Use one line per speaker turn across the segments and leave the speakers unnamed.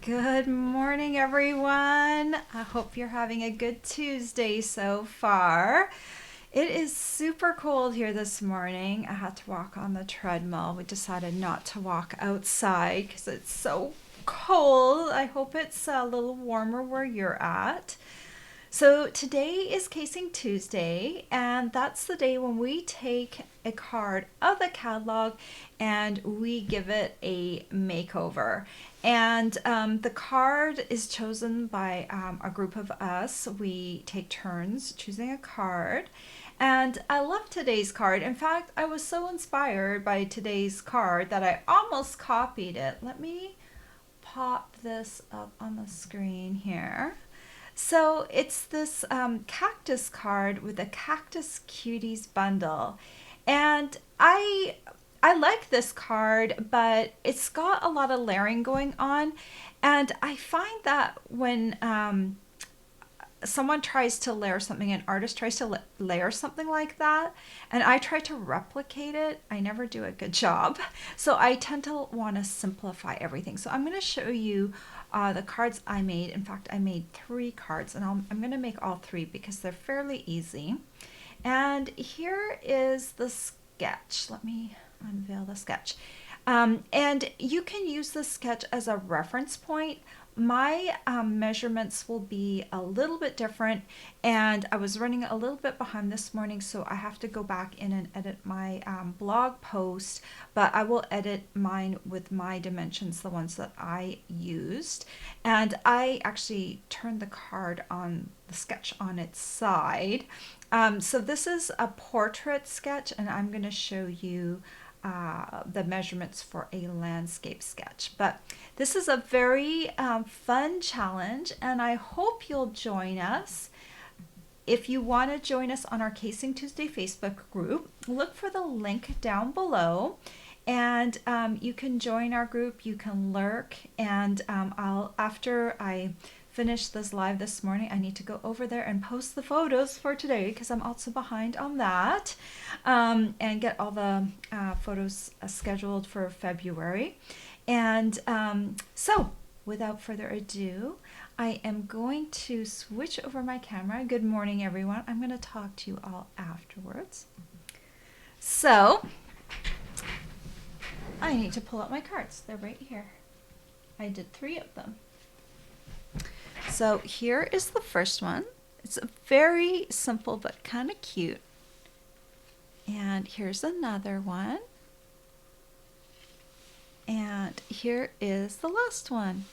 Good morning, everyone. I hope you're having a good Tuesday so far. It is super cold here this morning. I had to walk on the treadmill. We decided not to walk outside because it's so cold. I hope it's a little warmer where you're at. So today is Casing Tuesday, and that's the day when we take a card of the catalog and we give it a makeover. And the card is chosen by a group of us. We take turns choosing a card. And I love today's card. In fact, I was so inspired by today's card that I almost copied it. Let me pop this up on the screen here. So it's this cactus card with a Cactus Cuties Bundle. And I like this card, but it's got a lot of layering going on. And I find that when someone tries to layer something, an artist tries to layer something like that, and I try to replicate it, I never do a good job. So I tend to want to simplify everything. So I'm going to show you the cards I made. In fact, I made 3 cards, and I'm going to make all 3 because they're fairly easy. And here is the sketch. Let me unveil the sketch. And you can use the sketch as a reference point. My measurements will be a little bit different, and I was running a little bit behind this morning, so I have to go back in and edit my blog post, but I will edit mine with my dimensions, the ones that I used. And I actually turned the card on the sketch on its side. So this is a portrait sketch, and I'm going to show you the measurements for a landscape sketch. But this is a very fun challenge, and I hope you'll join us. If you want to join us on our Casing Tuesday Facebook group, look for the link down below, and you can join our group. You can lurk, and after I finish this live this morning, I need to go over there and post the photos for today because I'm also behind on that, and get all the photos scheduled for February. And so without further ado, I am going to switch over my camera. Good morning, everyone. I'm going to talk to you all afterwards. So I need to pull out my cards. They're right here. I did 3 of them. So here is the first one. It's very simple but kind of cute. And here's another one. And here is the last one.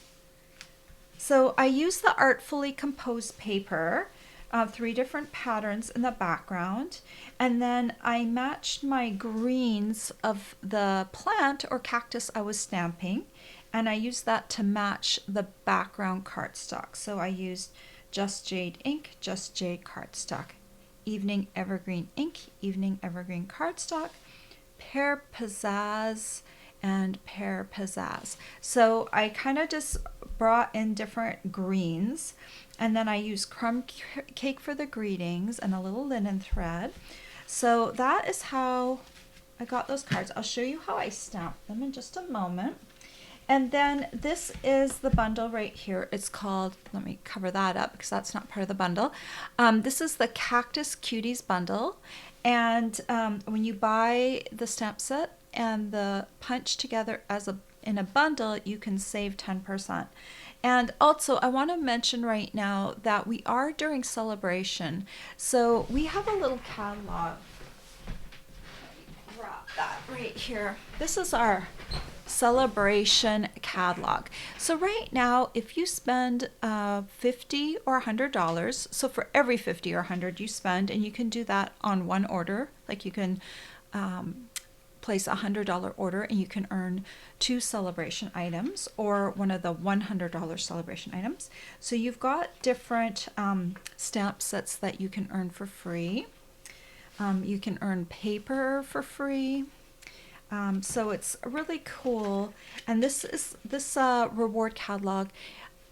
So I used the artfully composed paper, 3 different patterns in the background, and then I matched my greens of the plant or cactus I was stamping, and I used that to match the background cardstock. So I used Just Jade ink, Just Jade cardstock, Evening Evergreen ink, Evening Evergreen cardstock, Pear Pizzazz, and Pear Pizzazz. So I kind of just brought in different greens, and then I used crumb cake for the greetings and a little linen thread. So that is how I got those cards. I'll show you how I stamped them in just a moment. And then this is the bundle right here. It's called, let me cover that up because that's not part of the bundle. This is the Cactus Cuties Bundle. And when you buy the stamp set and the punch together in a bundle, you can save 10%. And also, I want to mention right now that we are during celebration. So we have a little catalog. Drop that right here. This is our celebration catalog. So right now, if you spend $50 or $100, so for every $50 or $100 you spend, and you can do that on one order, like you can place a $100 order and you can earn 2 celebration items or one of the $100 celebration items. So you've got different stamp sets that you can earn for free. You can earn paper for free. So it's really cool. And this reward catalog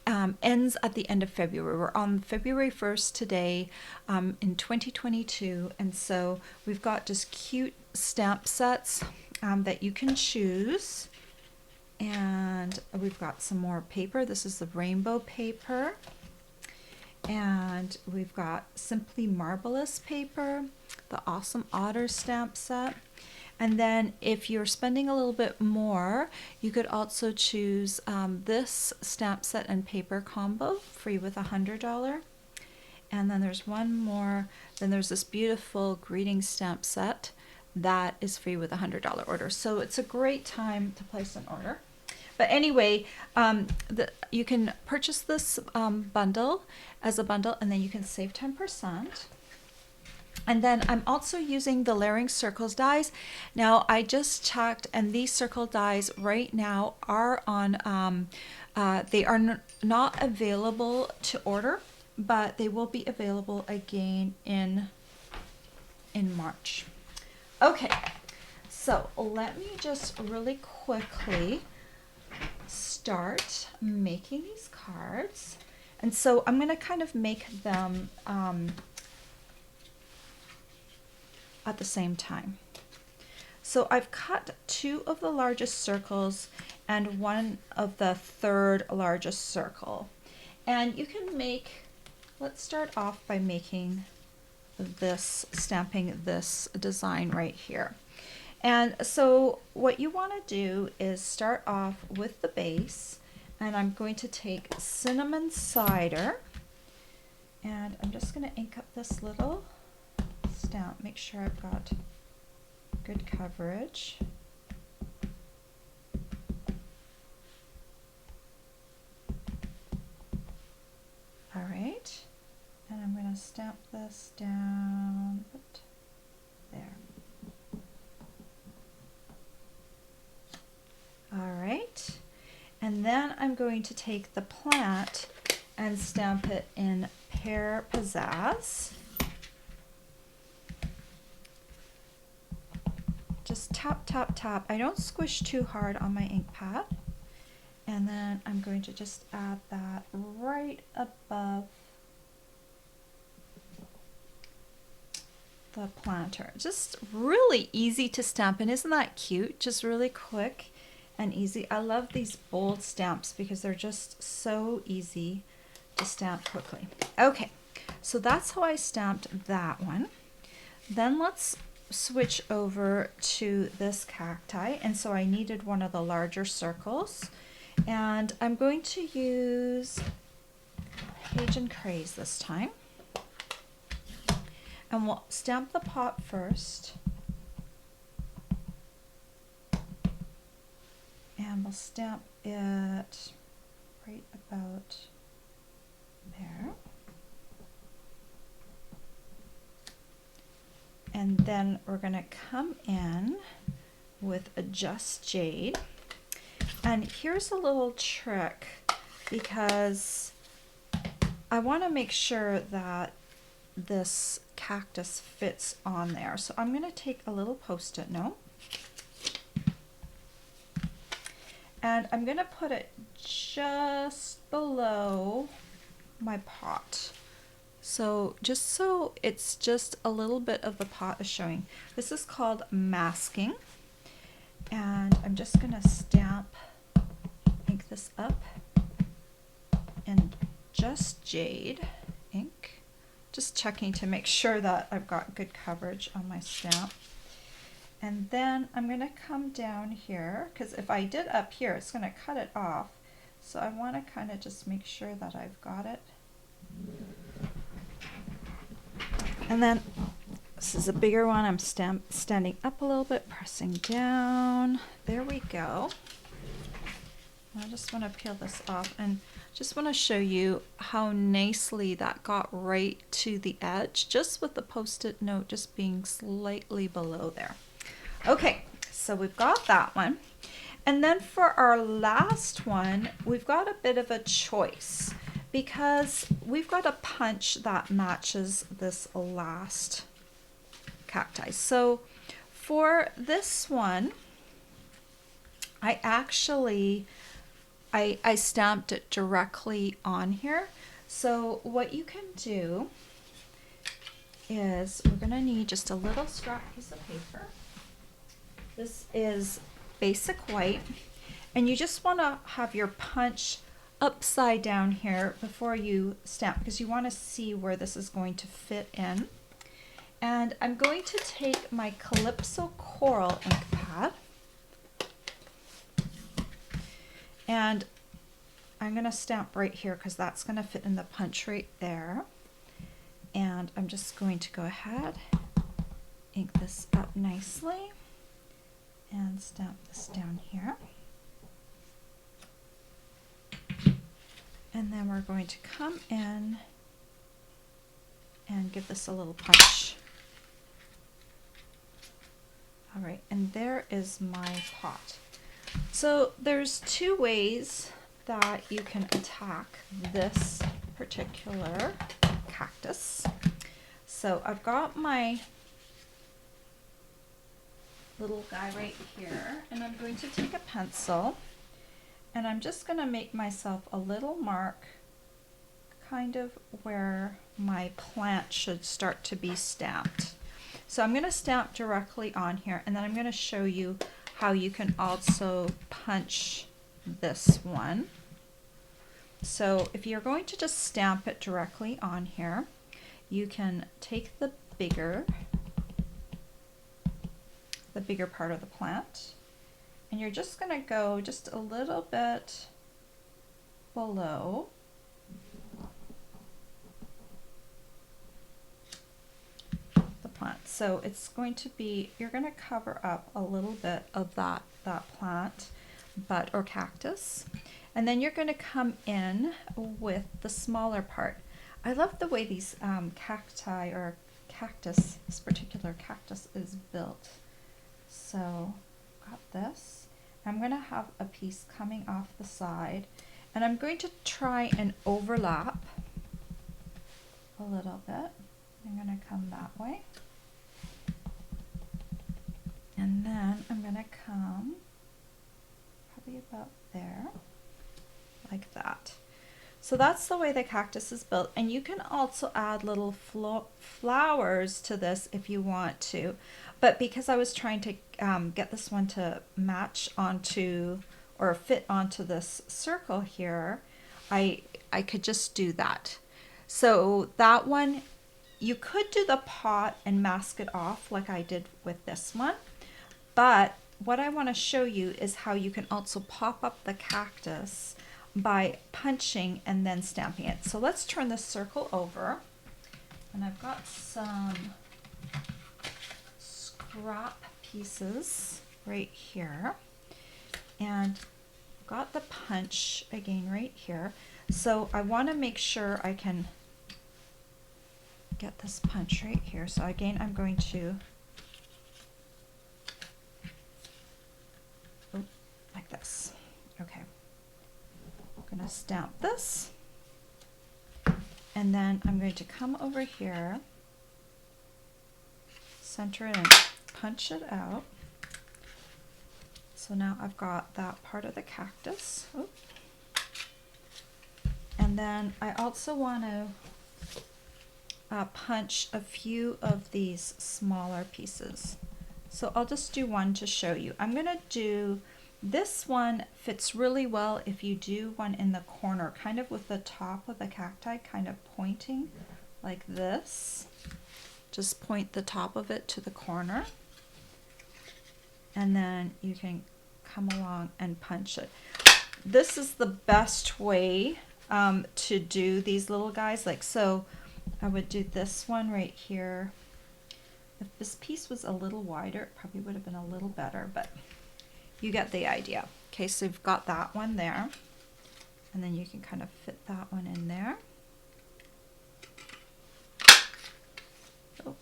ends at the end of February. We're on February 1st today in 2022. And so we've got just cute stamp sets that you can choose. And And we've got some more paper. This is the rainbow paper. And we've got Simply Marvelous paper, the Awesome Otter stamp set. And then if you're spending a little bit more, you could also choose this stamp set and paper combo, free with $100. And then there's one more. Then there's this beautiful greeting stamp set that is free with a $100 order. So it's a great time to place an order. But anyway, you can purchase this bundle as a bundle, and then you can save 10%. And then I'm also using the Layering Circles dies. Now I just checked, and these circle dies right now are on, they are not available to order, but they will be available again in March. Okay, so let me just really quickly start making these cards. And so I'm going to kind of make them at the same time. So I've cut 2 of the largest circles and 1 of the 3rd largest circle. And you can make, let's start off by making this, stamping this design right here. And so what you want to do is start off with the base, and I'm going to take cinnamon cider, and I'm just going to ink up this little stamp, make sure I've got good coverage. All right, and I'm going to stamp this down there. All right, and then I'm going to take the plant and stamp it in Pear Pizzazz. Just tap, tap, tap. I don't squish too hard on my ink pad. And then I'm going to just add that right above the planter. Just really easy to stamp, and isn't that cute? Just really quick and easy. I love these bold stamps because they're just so easy to stamp quickly. Okay, so that's how I stamped that one. Then let's switch over to this cacti, and so I needed one of the larger circles, and I'm going to use Page and Craze this time, and we'll stamp the pot first. And we'll stamp it right about there. And then we're going to come in with a Just Jade. And here's a little trick, because I want to make sure that this cactus fits on there. So I'm going to take a little Post-it note, and I'm going to put it just below my pot. So just so it's just a little bit of the pot is showing. This is called masking. And I'm just going to ink this up in Just Jade ink. Just checking to make sure that I've got good coverage on my stamp. And then I'm going to come down here, because if I did up here, it's going to cut it off. So I want to kind of just make sure that I've got it. And then this is a bigger one. I'm standing up a little bit, pressing down. There we go. I just want to peel this off, and just want to show you how nicely that got right to the edge, just with the Post-it note just being slightly below there. Okay, so we've got that one. And then for our last one, we've got a bit of a choice, because we've got a punch that matches this last cacti. So for this one, I actually, I stamped it directly on here. So what you can do is, we're gonna need just a little scrap piece of paper. This is basic white, And you just want to have your punch upside down here before you stamp, because you want to see where this is going to fit in. And I'm going to take my Calypso Coral ink pad, and I'm going to stamp right here because that's going to fit in the punch right there. And I'm just going to go ahead, ink this up nicely, and stamp this down here. And then we're going to come in and give this a little punch. All right, and there is my pot. So there's two ways that you can attack this particular cactus. So I've got my little guy right here, and I'm going to take a pencil, and I'm just going to make myself a little mark kind of where my plant should start to be stamped. So I'm going to stamp directly on here, and then I'm going to show you how you can also punch this one. So if you're going to just stamp it directly on here, you can take the bigger part of the plant, and you're just going to go just a little bit below the plant. So it's going to be, you're going to cover up a little bit of that plant, or cactus, and then you're going to come in with the smaller part. I love the way these cacti, or cactus, this particular cactus is built. So got this. I'm going to have a piece coming off the side, and I'm going to try and overlap a little bit. I'm going to come that way, and then I'm going to come probably about there, like that. So that's the way the cactus is built, and you can also add little flowers to this if you want to. But because I was trying to get this one to match onto or fit onto this circle here, I could just do that. So that one, you could do the pot and mask it off like I did with this one. But what I want to show you is how you can also pop up the cactus by punching and then stamping it. So let's turn this circle over, and I've got some scrap pieces right here, and got the punch again right here. So I want to make sure I can get this punch right here. So again, I'm going to like this. Okay, I'm going to stamp this, and then I'm going to come over here, center it, and punch it out. So now I've got that part of the cactus. Oop. And then I also want to punch a few of these smaller pieces. So I'll just do one to show you. I'm going to do this one, fits really well if you do one in the corner, kind of with the top of the cacti kind of pointing like this. Just point the top of it to the corner, and then you can come along and punch it. This is the best way to do these little guys. Like, so I would do this one right here. If this piece was a little wider, it probably would have been a little better, but you get the idea. Okay, so you've got that one there, and then you can kind of fit that one in there. Oh.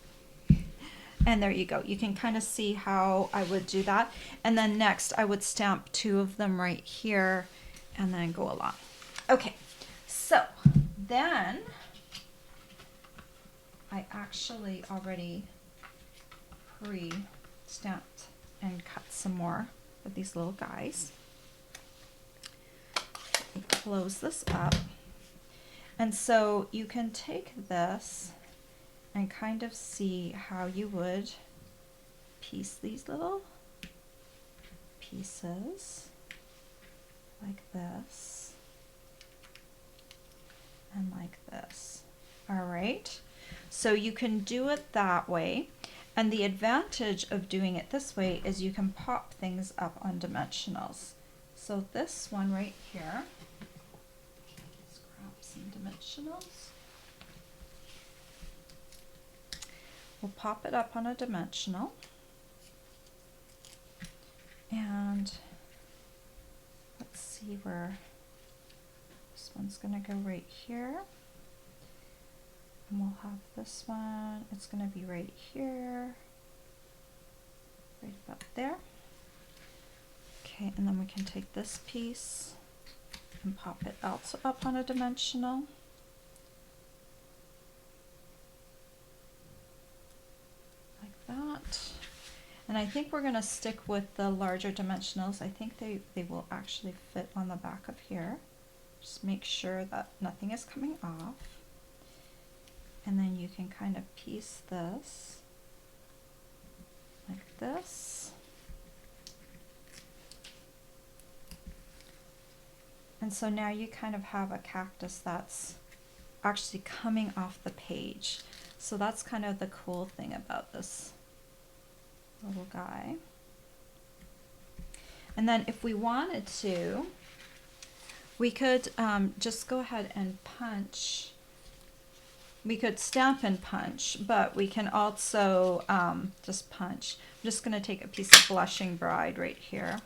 And there you go. You can kind of see how I would do that. And then next I would stamp two of them right here and then go along. Okay, so then I actually already pre-stamped and cut some more of these little guys. Close this up, and so you can take this and kind of see how you would piece these little pieces like this and like this. All right, so you can do it that way. And the advantage of doing it this way is you can pop things up on dimensionals. So this one right here, let's grab some dimensionals. We'll pop it up on a dimensional. And let's see where this one's going to go right here. And we'll have this one, it's going to be right here, right about there. Okay, and then we can take this piece and pop it also up on a dimensional. Like that. And I think we're going to stick with the larger dimensionals. I think they will actually fit on the back of here. Just make sure that nothing is coming off. And then you can kind of piece this like this. And so now you kind of have a cactus that's actually coming off the page. So that's kind of the cool thing about this little guy. And then if we wanted to, we could just go ahead and punch. We could stamp and punch, but we can also just punch. I'm just going to take a piece of Blushing Bride right here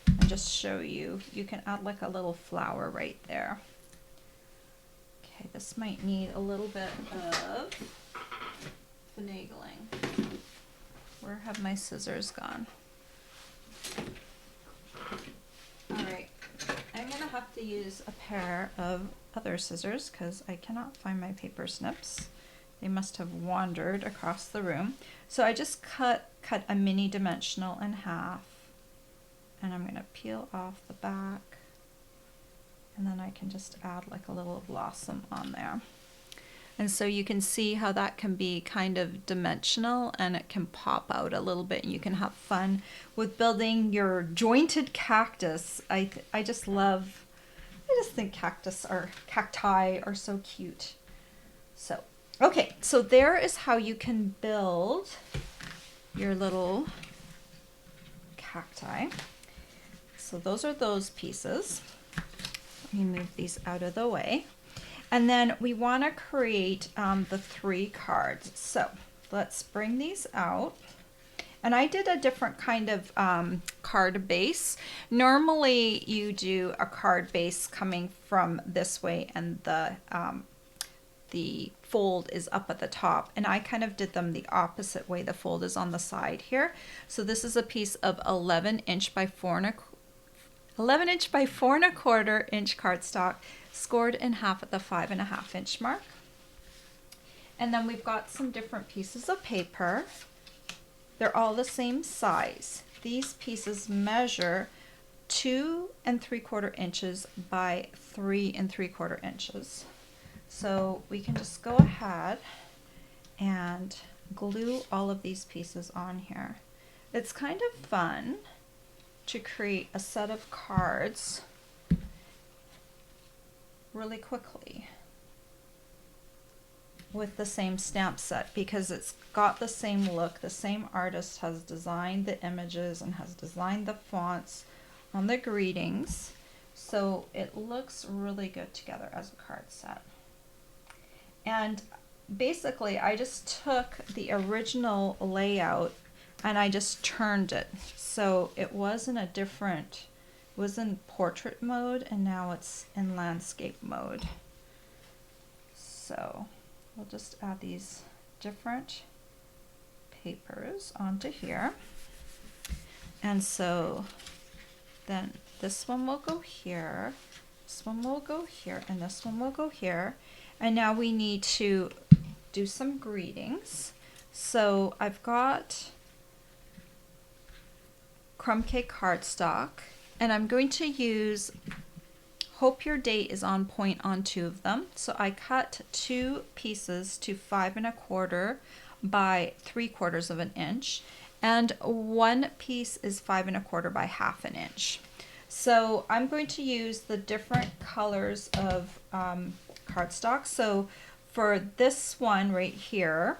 and just show you. You can add like a little flower right there. Okay, this might need a little bit of finagling. Where have my scissors gone? All right, I'm going to have to use a pair of other scissors because I cannot find my paper snips. They must have wandered across the room. So I just cut a mini dimensional in half, and I'm going to peel off the back, and then I can just add like a little blossom on there. And so you can see how that can be kind of dimensional, and it can pop out a little bit, and you can have fun with building your jointed cactus. I just think cacti are so cute. So, okay, so there is how you can build your little cacti. So those are those pieces. Let me move these out of the way. And then we want to create the 3 cards. So let's bring these out. And I did a different kind of card base. Normally you do a card base coming from this way, and the fold is up at the top. And I kind of did them the opposite way. The fold is on the side here. So this is a piece of 11 inch by 4 1/4 inch cardstock, scored in half at the 5.5 inch mark. And then we've got some different pieces of paper. They're all the same size. These pieces measure 2 3/4 inches by 3 3/4 inches. So we can just go ahead and glue all of these pieces on here. It's kind of fun to create a set of cards really quickly with the same stamp set, because it's got the same look. The same artist has designed the images and has designed the fonts on the greetings, so it looks really good together as a card set. And basically I just took the original layout and I just turned it, so it was in portrait mode, and now it's in landscape mode. So we'll just add these different papers onto here. And so then this one will go here, this one will go here, and this one will go here. And now we need to do some greetings. So I've got crumb cake cardstock, and I'm going to use Hope Your Date is on point on 2 of them. So I cut 2 pieces to 5 1/4 by 3/4 inch, and 1 piece is 5 1/4 by 1/2 inch. So I'm going to use the different colors of cardstock. So for this one right here,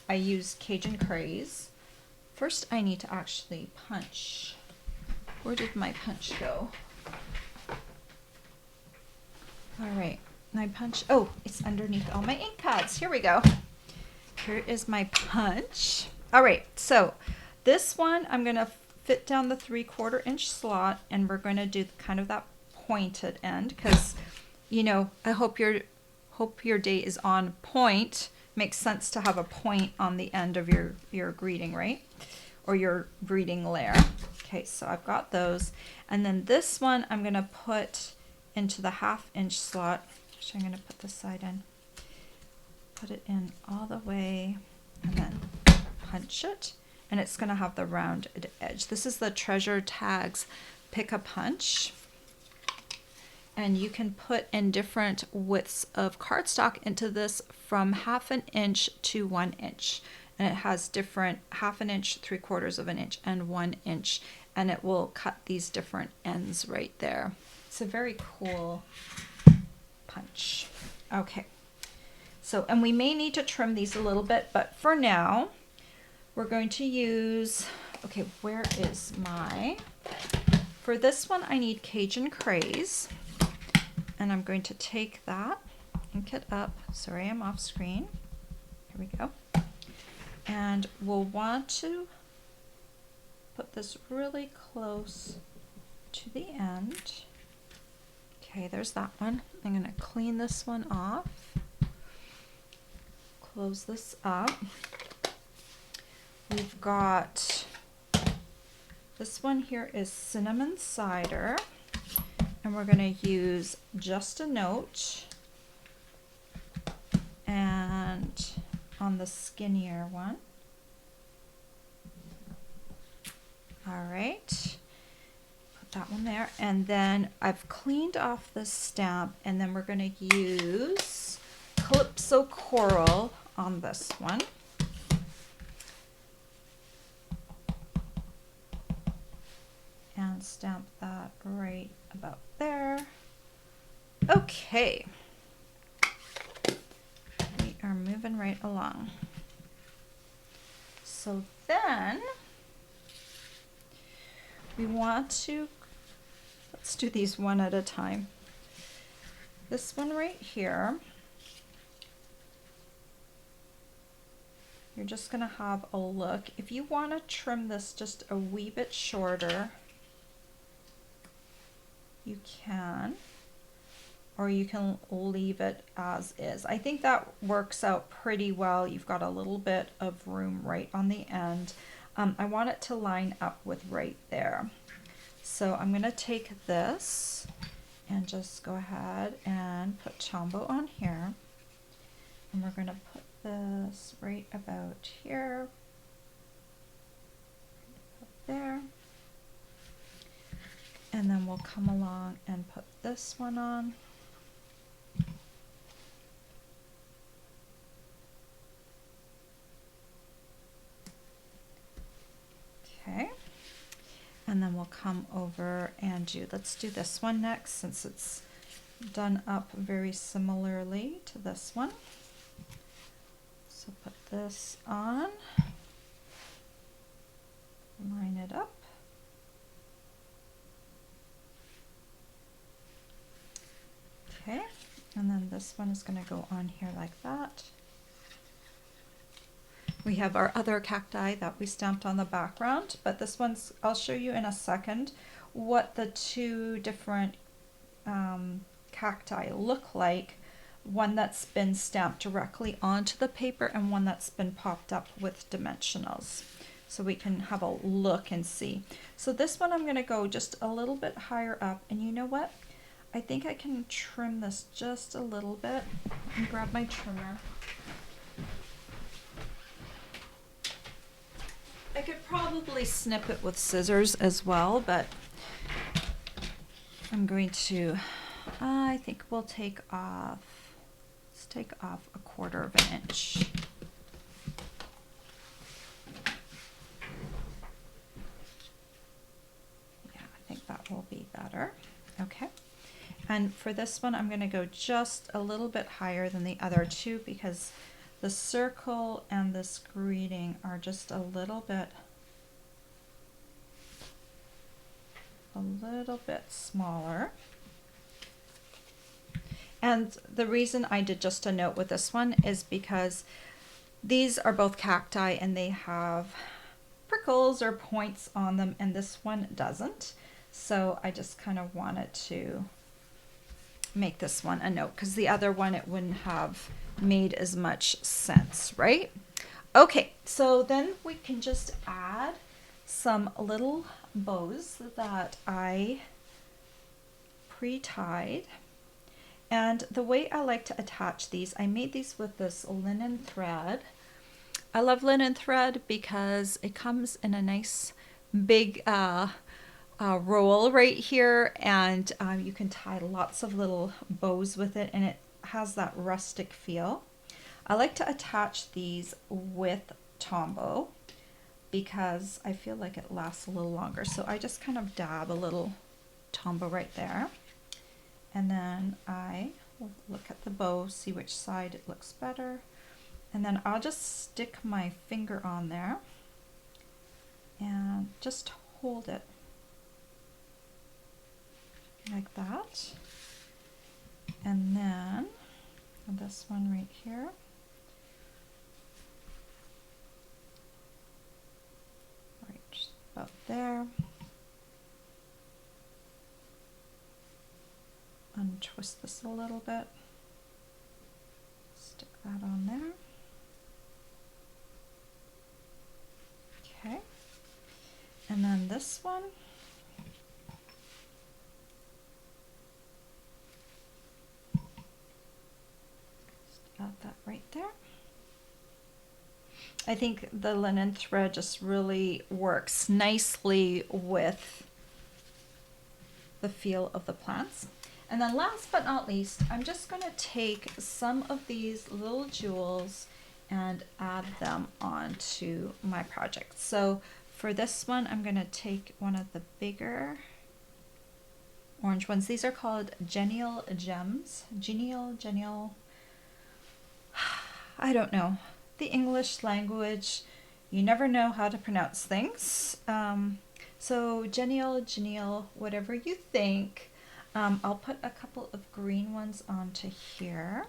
I use Cajun Craze. First I need to actually punch. Where did my punch go? All right, my punch, oh, it's underneath all my ink pads. Here we go. Here is my punch. All right, so this one I'm gonna fit down the 3/4 inch slot, and we're gonna do kind of that pointed end, because, you know, I hope your day is on point. Makes sense to have a point on the end of your greeting, right? Or your greeting layer. Okay, so I've got those. And then this one I'm gonna put into the 1/2 inch slot. Actually, I'm gonna put this side in. Put it in all the way and then punch it. And it's gonna have the rounded edge. This is the Treasure Tags Pick a Punch. And you can put in different widths of cardstock into this from 1/2 inch to 1 inch. And it has different 1/2 inch, 3/4 inch, and 1 inch. And it will cut these different ends right there. It's a very cool punch. Okay. So, and we may need to trim these a little bit, but for now, we're going to use, okay, where is my, for this one, I need Cajun Craze. And I'm going to take that, ink it up. Sorry, I'm off screen. Here we go. And we'll want to put this really close to the end. Okay, there's that one. I'm going to clean this one off. Close this up. We've got, this one here is Cinnamon Cider. And we're going to use Just a Note. And on the skinnier one. All right. Put that one there. And then I've cleaned off this stamp, and then we're going to use Calypso Coral on this one. And stamp that right about there. Okay. We are moving right along. So then we want to, let's do these one at a time. This one right here, you're just gonna have a look. If you want to trim this just a wee bit shorter, you can, or you can leave it as is. I think that works out pretty well. You've got a little bit of room right on the end. I want it to line up with right there. So I'm gonna take this and just go ahead and put Tombow on here. And we're gonna put this right about here, up there. And then we'll come along and put this one on. Okay. And then we'll come over and let's do this one next, since it's done up very similarly to this one. So put this on, line it up. Okay, and then this one is going to go on here like that. We have our other cacti that we stamped on the background, but this one's, I'll show you in a second what the two different cacti look like. One that's been stamped directly onto the paper and one that's been popped up with dimensionals. So we can have a look and see. So this one I'm going to go just a little bit higher up, and you know what? I think I can trim this just a little bit. And grab my trimmer. I could probably snip it with scissors as well, but I'm going to, I think we'll take off, let's take off 1/4 inch. Yeah, I think that will be better. Okay. And for this one, I'm going to go just a little bit higher than the other two because the circle and this greeting are just a little bit smaller. And the reason I did just a note with this one is because these are both cacti and they have prickles or points on them, and this one doesn't. So I just kind of wanted to make this one a note because the other one, it wouldn't have made as much sense, right? Okay, so then we can just add some little bows that I pre-tied. And the way I like to attach these, I made these with this linen thread. I love linen thread because it comes in a nice big roll right here, and you can tie lots of little bows with it, and it has that rustic feel. I like to attach these with Tombow because I feel like it lasts a little longer. So I just kind of dab a little Tombow right there, and then I will look at the bow, see which side it looks better, and then I'll just stick my finger on there and just hold it like that. And then this one right here, right just about there, untwist this a little bit, stick that on there. Okay, and then this one, add that right there. I think the linen thread just really works nicely with the feel of the plants. And then last but not least, I'm just going to take some of these little jewels and add them onto my project. So for this one, I'm going to take one of the bigger orange ones. These are called Genial Gems. Genial. I don't know. The English language, you never know how to pronounce things. So Genial, whatever you think. I'll put a couple of green ones onto here.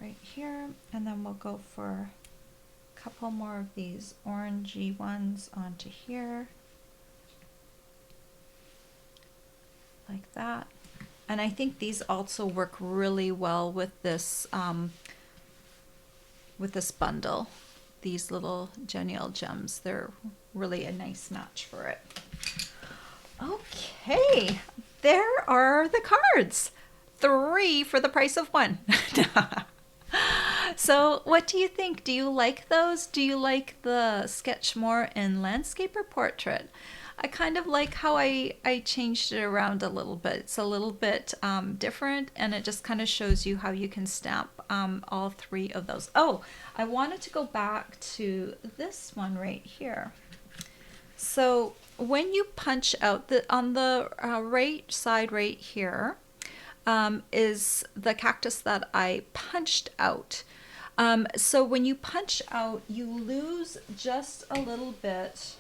Right here, and then we'll go for a couple more of these orangey ones onto here. Like that. And I think these also work really well with this bundle. These little Genial Gems, they're really a nice match for it. Okay, there are the cards. 3 for the price of 1. So what do you think? Do you like those? Do you like the sketch more in landscape or portrait? I kind of like how I changed it around a little bit. It's a little bit different, and it just kind of shows you how you can stamp all 3 of those. Oh, I wanted to go back to this one right here. So when you punch out, on the right side right here is the cactus that I punched out. So when you punch out, you lose just a little bit.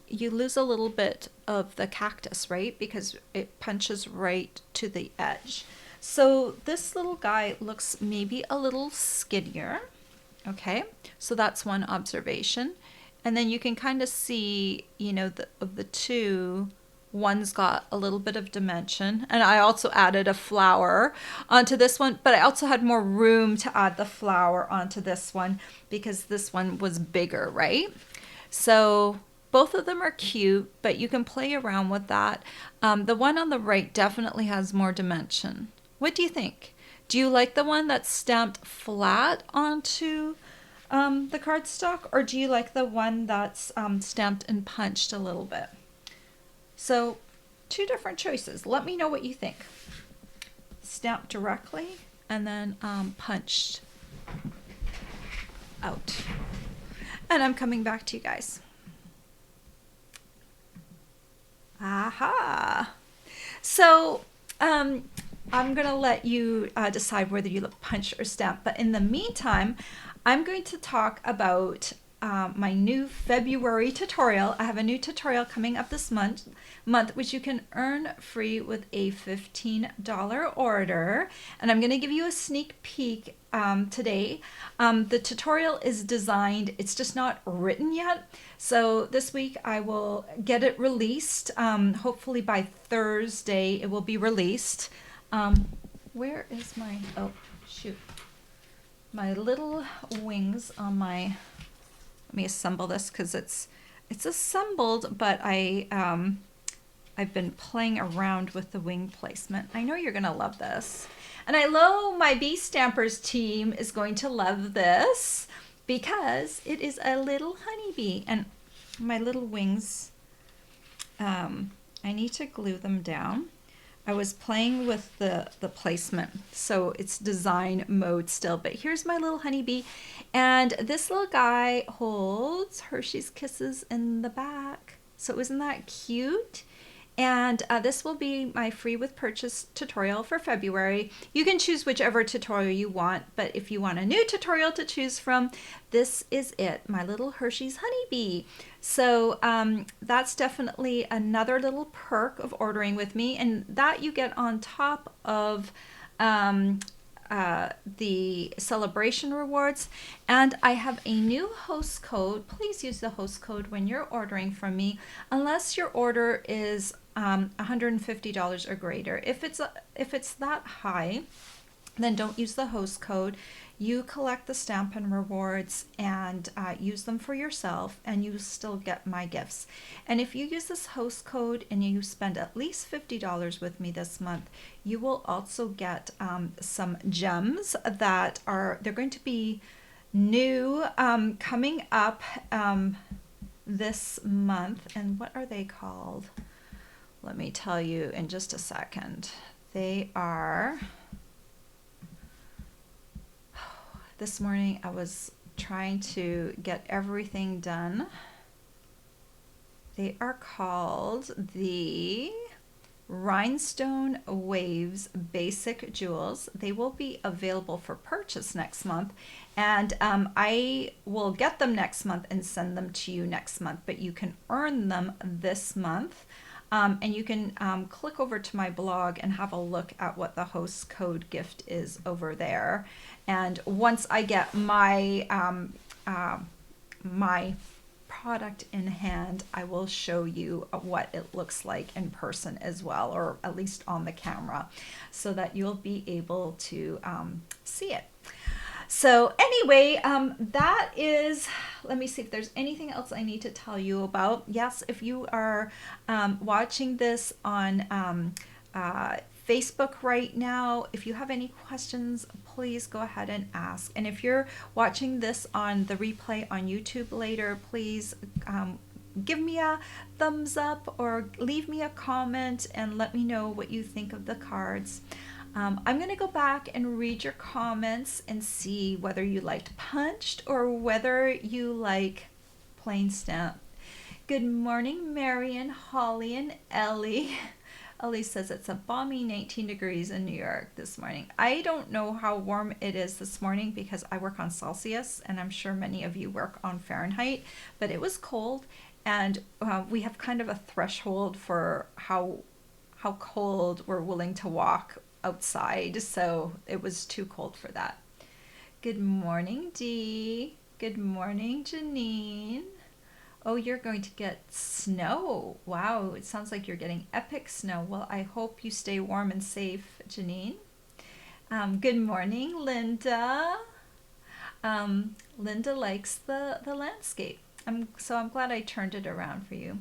You lose a little bit of the cactus, right? Because it punches right to the edge. So this little guy looks maybe a little skinnier. Okay, so that's one observation. And then you can kind of see, you know, of the two, one's got a little bit of dimension. And I also added a flower onto this one, but I also had more room to add the flower onto this one because this one was bigger, right? So both of them are cute, but you can play around with that. The one on the right definitely has more dimension. What do you think? Do you like the one that's stamped flat onto the cardstock, or do you like the one that's stamped and punched a little bit? So 2 different choices. Let me know what you think. Stamped directly and then punched out. And I'm coming back to you guys. Aha. So I'm going to let you decide whether you look punch or stamp. But in the meantime, I'm going to talk about my new February tutorial. I have a new tutorial coming up this month, which you can earn free with a $15 order. And I'm going to give you a sneak peek today. The tutorial is designed, it's just not written yet. So this week I will get it released. Hopefully by Thursday it will be released. Where is my, oh shoot, my little wings on my, let me assemble this because it's assembled, but I've been playing around with the wing placement. I know you're gonna love this. And I know my Bee Stampers team is going to love this because it is a little honeybee. And my little wings, I need to glue them down. I was playing with the placement, so it's design mode still, but here's my little honeybee, and this little guy holds Hershey's Kisses in the back. So isn't that cute? And this will be my free with purchase tutorial for February. You can choose whichever tutorial you want, but if you want a new tutorial to choose from, this is it, my little Hershey's honeybee. So that's definitely another little perk of ordering with me, and that you get on top of the celebration rewards. And I have a new host code. Please use the host code when you're ordering from me, unless your order is $150 or greater. If it's that high, then don't use the host code. You collect the Stampin' rewards and use them for yourself, and you still get my gifts. And if you use this host code and you spend at least $50 with me this month, you will also get some gems that they're going to be new coming up this month. And what are they called? Let me tell you in just a second. They are, this morning I was trying to get everything done. They are called the Rhinestone Waves Basic Jewels. They will be available for purchase next month, and I will get them next month and send them to you next month, but you can earn them this month. And you can click over to my blog and have a look at what the host code gift is over there. And once I get my my product in hand, I will show you what it looks like in person as well, or at least on the camera, so that you'll be able to see it. So anyway, that is, let me see if there's anything else I need to tell you about. Yes, if you are watching this on Facebook right now, if you have any questions, please go ahead and ask. And if you're watching this on the replay on YouTube later, please give me a thumbs up or leave me a comment and let me know what you think of the cards. I'm going to go back and read your comments and see whether you liked punched or whether you like plain stamp. Good morning, Marion, Holly, and Ellie. Ellie says it's a balmy 19 degrees in New York this morning. I don't know how warm it is this morning because I work on Celsius, and I'm sure many of you work on Fahrenheit, but it was cold, and we have kind of a threshold for how cold we're willing to walk outside, so it was too cold for that. Good morning, Dee. Good morning, Janine. Oh, you're going to get snow. Wow, it sounds like you're getting epic snow. Well, I hope you stay warm and safe, Janine. Good morning, Linda. Linda likes the landscape. So I'm glad I turned it around for you.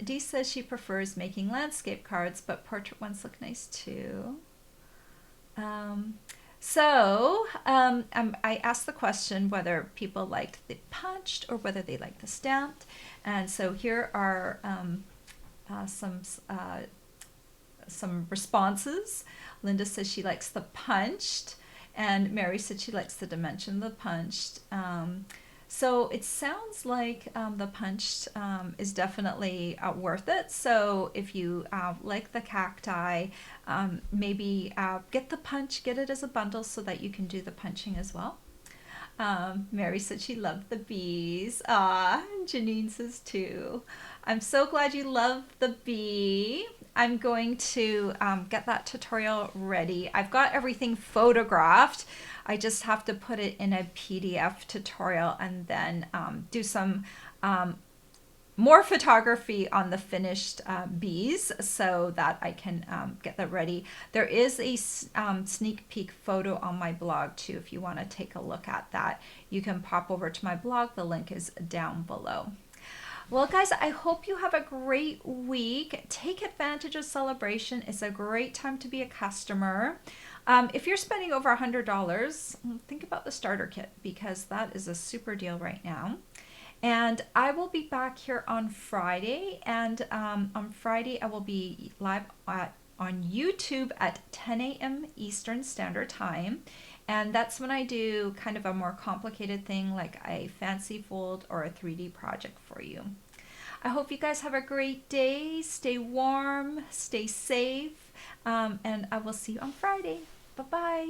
Dee says she prefers making landscape cards, but portrait ones look nice too. I asked the question whether people liked the punched or whether they liked the stamped. And so here are some responses. Linda says she likes the punched, and Mary said she likes the dimension of the punched. So it sounds like the punch is definitely worth it. So if you like the cacti, maybe get the punch, get it as a bundle so that you can do the punching as well. Mary said she loved the bees. Ah, Janine says too. I'm so glad you love the bee. I'm going to get that tutorial ready. I've got everything photographed. I just have to put it in a PDF tutorial and then do some more photography on the finished bees so that I can get that ready. There is a sneak peek photo on my blog too. If you want to take a look at that, you can pop over to my blog. The link is down below. Well, guys, I hope you have a great week. Take advantage of celebration. It's a great time to be a customer. If you're spending over $100, think about the starter kit because that is a super deal right now. And I will be back here on Friday. And on Friday, I will be live on YouTube at 10 a.m. Eastern Standard Time. And that's when I do kind of a more complicated thing like a fancy fold or a 3D project for you. I hope you guys have a great day. Stay warm, stay safe, and I will see you on Friday. Bye-bye.